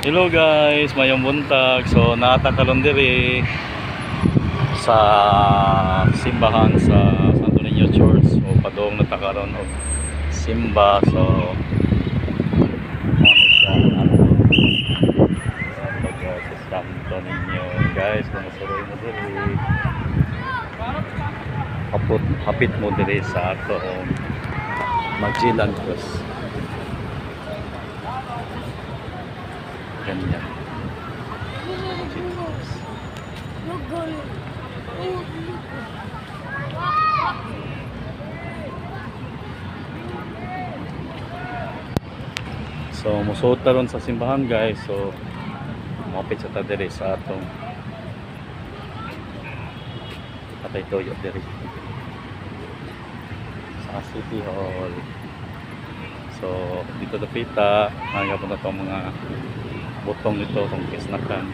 Hello guys, mayong buntag. So natakaron diri sa simbahan sa Santo Niño Church. So padong natakaron og simba. So ano siya sa Santo Niño guys, kung masuroy mo diri. Hapit mo diri sa ato Magellan Cross. Ganyan. So musuot ta ron sa simbahan guys. So mapit sa ta diri sa atong Patay Toyo diri sa City Hall. So dito dapita nagapon na tong mga butong nito itong kisnakan.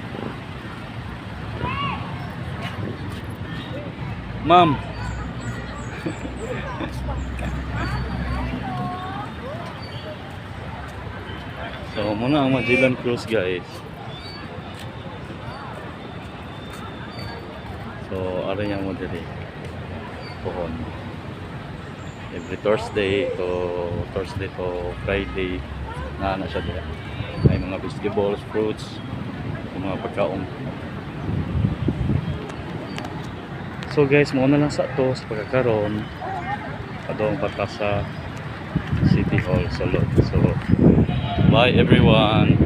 Ma'am. So muna ang Magellan Cross guys. So ara yang mo diri pohon every Thursday to Friday na siya dira. May mga vegetables, fruits, mga pagkaon. So guys, muna lang sa to sa pagkakaroon padong pata sa City Hall Salud. So bye everyone.